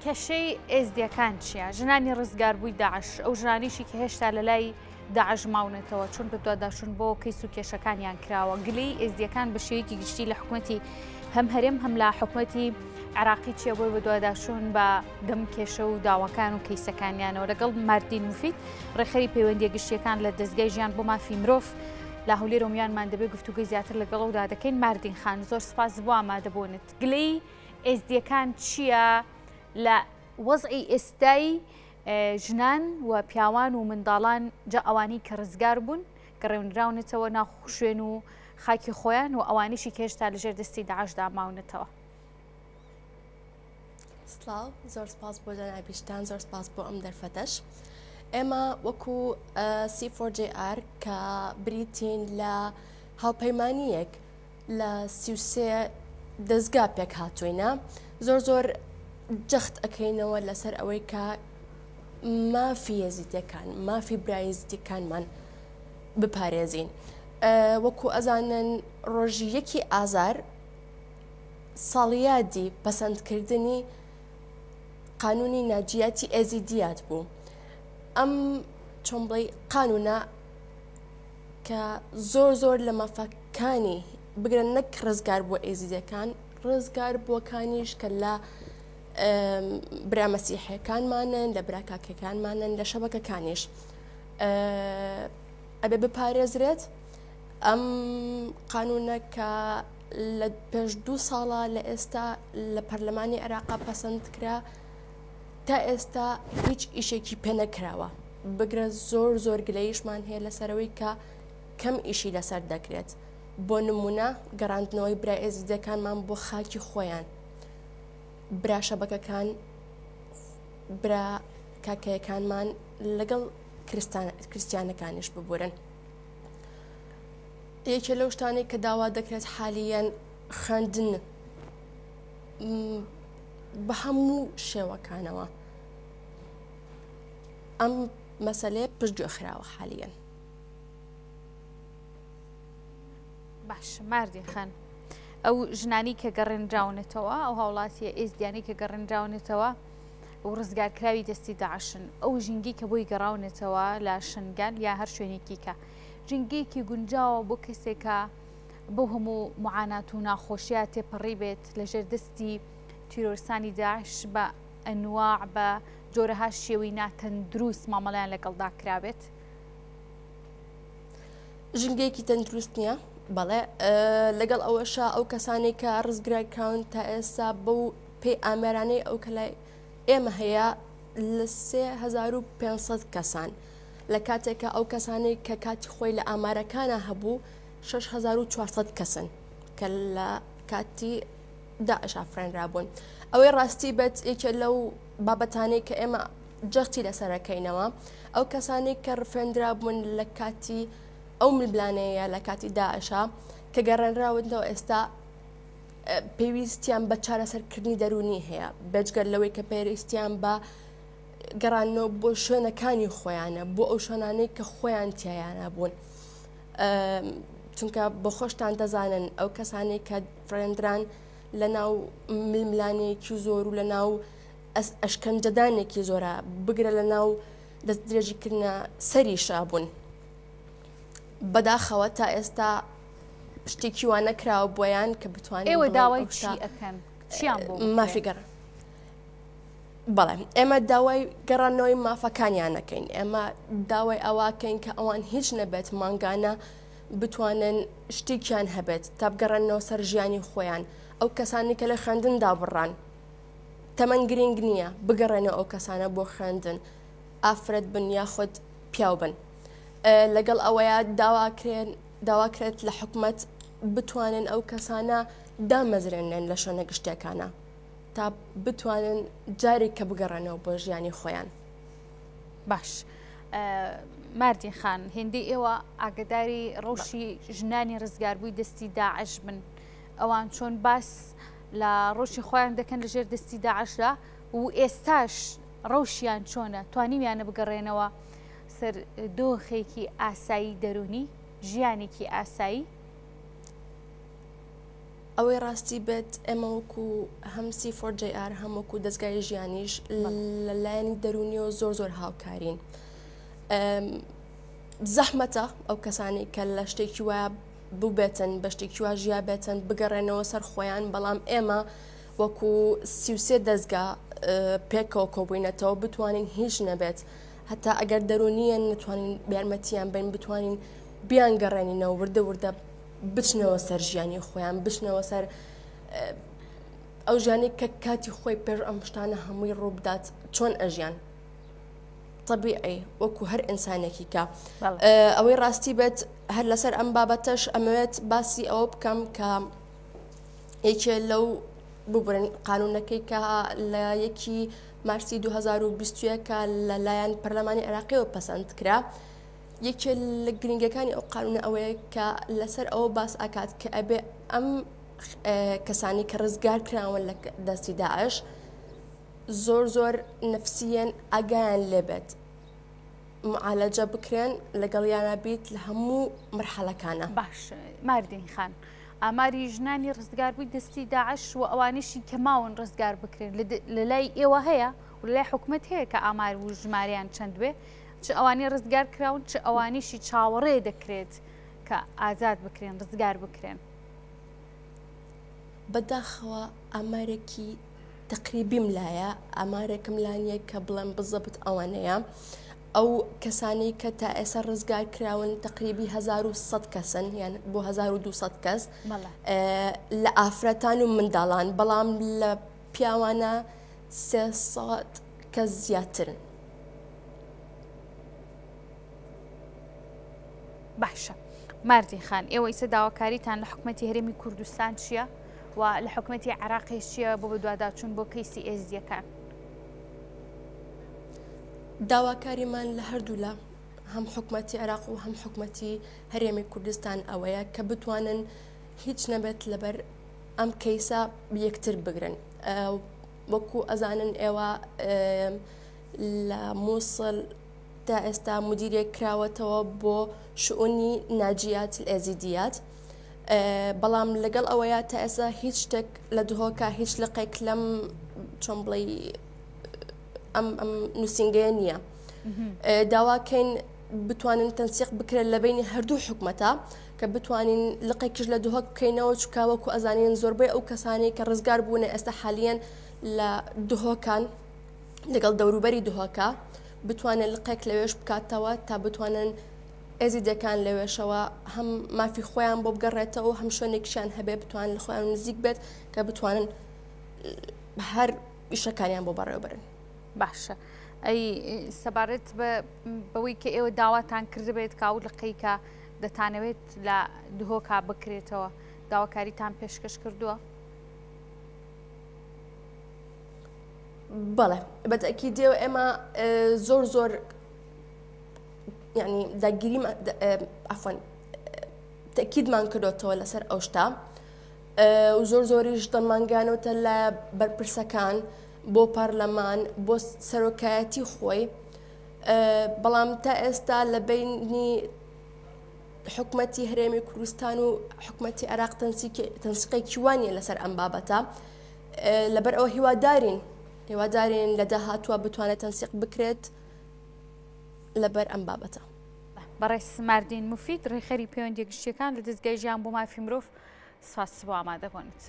کەشەی ئێزدیەکان چییە؟ ژنانی ڕزگاربووی داعش ئەو ژنانیشی کە هێشتا لە لای داعش ماونێتەوە چون بەدواداشون بۆ کەیس و کێشەکانیان کراوە. گلەی ئێزدیەکان بە شێوەیەکی گشتی لە حکوومەتی هەم هەرێم هەم لە حکوومەتی عراقی چیە بۆی بەدواداشون بە دەم کێشە و داواکان و کەیسەکانیانەوە لەگەڵ ماردین مفید ڕێخەری پەیوەندیە گشتیەکان لە دەستگای ژیان بۆ مافی مرۆڤ لە هەولێر ڕۆمیانمان دەبێت گفتوگوی زیاتر لەگەڵەوەدا دەکەین. ماردین خان زۆر سپاس بۆ ئامادەبوونت. گلەی ئێزدیەکان چییە لە وەزعی ئێستای ژنان و پیاوان و منداڵان جا ئەوانی کە ڕزگار بوون کە ڕێونراونێتەوە ناو شوێن و خاکی خۆیان و ئەوانیشی کە هێشتا لەژێر دەستی داعشدا ماونێتەوە؟ سلااو، زۆر سپاس بۆ جەنابیشتان، زۆر سپاس بۆ ئەم دەرفەتەش. ئێمە وەکو C4JR کە بریتین لە هاوپەیمانیەک لە 33 دەستگا پێک هاتووینە، زۆر جەخت ئەەکەینەوە لەسەر ئەوەی کە مافی یەزیدیەکان، مافی برایزدیەکانمان بپارێزین. وەکو ئەزانن ڕۆژی 1 ئازار ساڵیادی پەسەندکردنی قانونی ناجیاتی ئێزیدیات بوو. ئەم چۆن بڵێ قانونە کە زۆر لە مافەکانی بگرن نەک ڕزگار بۆ ئێزیدەکان، ڕزگار بۆکانیش کە لە برامەسیحەکانمانن، لە براکاکەکانمانن، لە شەبەکەکانیش ئەبێ بپارێزرێت. ئەم قانونە کە لە پێش 2 ساڵە لە ئێستا لە پەرلەمانی عێراقا پەسەند کرا، تا ئێستا هیچ ئیشێکی پێ نەکراوە. بگرە زۆر گلەیشمان هەیە لەسەرەوەی کە کەم ئیشی لەسەر دەکرێت. بۆ نمونە گەڕاندنەوەی برای ئێزیدەکانمان بۆ خاکی خۆیان، برا شەبەکەکان، برا کاکەیەکانمان لەگەڵ کریسیانەکانیش ببورن. یەکێ لەو شتانەی کە داوا دەکرێت حالیان خوێندن بە هەموو شێوەکانەوە. ئەم مەسەلەیە پشتگوێخراوە حالیان. باش، ماردین خان، ئەو ژنانی کە گەڕێنراونێتەوە، ئەو هاوڵاتیە ئێزدیانی کە گەڕێنراونێتەوە و ڕزگارکراوی دەستی داعشن، ئەو ژینگی کە بۆی گەڕاونێتەوە لە شنگال یا هەر شوێنێکی کە ژینگەیەکی گونجاوە بۆ کەسێکە بۆ هەموو معانات و ناخۆشیە تێپەڕی بێت لەژێر دەستی تیرۆرسانی داعش بە ئەنواع بە جۆرەها شێوەی ناتەندروست مامەڵیان لەگەڵدا کرابێت؟ ژنگەیەکی تەندروست نییە، بەڵێ لەگەڵ ئەوەشە ئەو کەسانی کە ڕزگارکراون تا ئێستا بەو پێی ئامێرانەی ئەو کە لای ئێمە هەیە لە 3500 کەسان، لە کاتێکە ئەو کەسانی کە کاتی خۆی لە ئامارەکانە هەبوو 6400 کەسن کە لە کاتی داعش ئافرێنرابوون. ئەوەی ڕاستی بێت یەکێ لەو بابەتانەی کە ئێمە جەختی لەسەرەکەینەوە، ئەو کەسانی کە ڕفێنرابوون لە کاتی ئەو ملبلانەیە لە کاتی داعشە کە گەڕێنراونەوە ئێستا پێویستیان بە چارەسەرکردنی دەرونی هەیە، بێجگەر لەوەی کە پێویستیان بە گەڕانەوە بۆ شوێنەکانی خۆیانە، بۆ ئەو شوێنانەی کە خۆیان تیایانە بوون. چونکە بە خۆشتان دەزانن ئەو کەسانی کە فرێندران لە ناو ململانێکی زۆر و لە ناو ئەشکەنجەدانێکی زۆرە، بگرە لە ناو دەست درێژیکردنە سەریشە بوون. بەداخەوە تا ئێستا شتێکی وان نەکراوە بۆیان کە بتوانین ئێوە داوای چی ئەەکەن؟ چیان بۆ مافی گەڕ؟ بەڵێ ئێمە داوای گەڕانەوەی مافەکانیانەکەین، ئێمە داوای ئەواکەین کە ئەوان هیچ نەبێت مانگانە بتوانن شتێکیان هەبێت تا بگەڕێنەوە سەر ژیانی خۆیان. ئەو کەسانی کە لە خوێندندا بڕان تەمەەن گرنگ نییە بگەڕێنەوە ئەو کەسانە بۆ خوێندن، ئافرەت بن یاخود پیاو بن. لەگەڵ ئەوەیە داواکرێت لە حکوومەت بتوانن ئەو کەسانە دامەزرێنێن لە شوێنە گشتەکانە تا بتوانن جارێک کە بگەڕێنەوە بۆ ژیانی خۆیان. باش، ماردین خان، هێندەی ئێوە ئاگداری ڕەوشی ژنانی ڕزگاربووی دەستی داعش بن، ئەوان چۆن باس لە ڕۆژی خۆیان دەکەن لەژێر دەستی داعشدا و ئێستاش ڕەوشیان چۆنە؟ توانیمیانە بگەڕێنەوە سەر دۆخێکی ئاسایی دەرونی، ژیانێکی ئاسایی؟ ئەوەی ڕاستی بێت ئێمە وەکو هەم C4JR هەم وەکو دەستگای ژیانیش لەلایەنی دەرونیەوە زۆر هاوکارین. زەحمەتە ئەو کەسانی کە لە شتێکی وایە ببێتن بە شتێکی وا ژیا بێتن بگەڕێنەوە سەر خۆیان، بەڵام ئێمە وەکو 33 دەستگا پێکەوە کۆبووینەتەوە بتوانین هیچ نەبێت، هەتا ئەگەر دەرونیە نتوانین یارمەتیان بین بتوانین بیان گەڕێنینەوە وردە بچنەوە سەر ژیانی خۆیان، بچنەوە سەر ئەو ژیانی کە کاتی خۆی پێش ئەم شتانە هەمووی ڕووبدات چۆن ئەژیان طبیعی وەکو هەر ئینسانێکی کە ئەوەی ڕاستی بێت هەر لەسەر ئەم بابەتەش ئەمەوێت باسی ئەوە بکەم کە یەکێ لەو ببرن قانونەکەی کە لە 1 مارسی 2021 کە لەلایەن پەرلەمانی عێراقیەوە پەسەند کرا، یەکێ لە گرنگەکانی ئەو قانونە ئەوەیە کە لەسەر ئەوە باس ئاکات کە ئەبێ ئەم کەسانی کە ڕزگار کراون لە دەستی داعش زۆر نفسیەن ئاگایان لێبێت معالەجە بکرێن لەگەڵیانە بیت لە هەموو مرحەلەکانە. باش ماردین خان، ئاماری ژنانی ڕزگار بووی دەستی داعش و ئەوانشی کە ماون ڕزگار بکرێن لە لای ئێوە هەیە و لە لای حکومت هەیە کە ئامار و ژماریان چەند بێ، چ ئەوانی ڕزگار کراون چ ئەوانیشی چاوەڕێ دەکرێت کە ئازاد بکرێن ڕزگار بکرێن؟ بەداخەوە ئامارێکی تقریبیم لایە، ئامارێکم لانیە کە بڵێم بزەبت ئەوانەیە. ئەو کەسانی کە تا ئێستا ڕزگار کراون تقریبی 1100 کەسن، یان بۆ 1200 کەس لە ئافرەتان و منداڵان، بەڵام لە پیاوانە 300 کەس زیاترن. باشە ماردین خان، ئێوە ئیسە داواکاریتان لە حکومەتی هەرێمی کوردستان چییە و لە حکومەتی عێراقی چییە بۆ بەدواداچوون بۆ کەیسی ئێزدیەکان؟ داواکاریمان لە هەردوو لە هەم حکومەتی عێراق و هەم حکومەتی هەرێمی کوردستان ئەوەیە کە بتوانن هیچ نەبێت لەبەر ئەم کەیسە یەکتر بگرن. وەکو ئەزانن ئێوە لە مووسڵ تا ئێستا مدیرێک کراوەتەوە بۆ شؤونی ناجیات ئێزیدیات، بەڵام لەگەڵ ئەوەیە تا ئێستا هیچ شتێک لە دهۆکە هیچ لەقێک لەم چۆن بڵێ ئەم نووسنگەیە نییە. داواکەین بتوانن تەنسیق بکرێت لە بینی هەردوو حکومەتە کە بتوانین لقێکیش لە دهۆک بکەینەوە، چکا وەکو ئەزانین زۆربەی ئەو کەسانی کە ڕزگار بوونە ئێستا حالیەن لە دهۆکان لەگەڵ دەوروبەری دهۆکە بتوانن لقێک لەوێش بکاتەوە تا بتوانن ئێزیدەکان لەوێشەوە هەم مافی خۆیان بۆ بگەڕێتەوە، هەم شوێنێکیشان هەبێ بتوانن لە خۆیان نزیک بێت کە بتوانن هەر ئیشەکانیان بۆ بەڕێوەبرن. باشە، ئەی سەبارەت بەوەی کە ئێوە داواتان کردبێت کاو لەقەی کە دەتانەوێت لە دهۆکا بکرێتەوە، داواکاریتان پێشکەش کردووە؟ بەڵێ بەتەکی دێو ئێمە زۆر ینی داگیری ئەفەن تەکیدمان کردوتەوە لەسەر ئەو شتا و زۆریش دەمانگانەوەتە لە بەرپرسەکان بۆ پارلەمان بۆ سەرۆکایەتی خۆی، بەڵام تا ئێستا لە بینی حکومەتی هەرێمی کوردستان و حکومەتی عێراق تەنسیقێکی وانیە لەسەر ئەم بابەتە، لەبەر ئەوە هیوادارین لە داهاتووە بتوانێت تەنسیق بکرێت لەبەر ئەم بابەتە. بەڕێز ماردین موفید ڕێخەری پەیوەندیە گشتیەکان لە دەستگای ژیان بۆ مافی مرۆڤ، سپاس بۆ ئامادەبوونیت.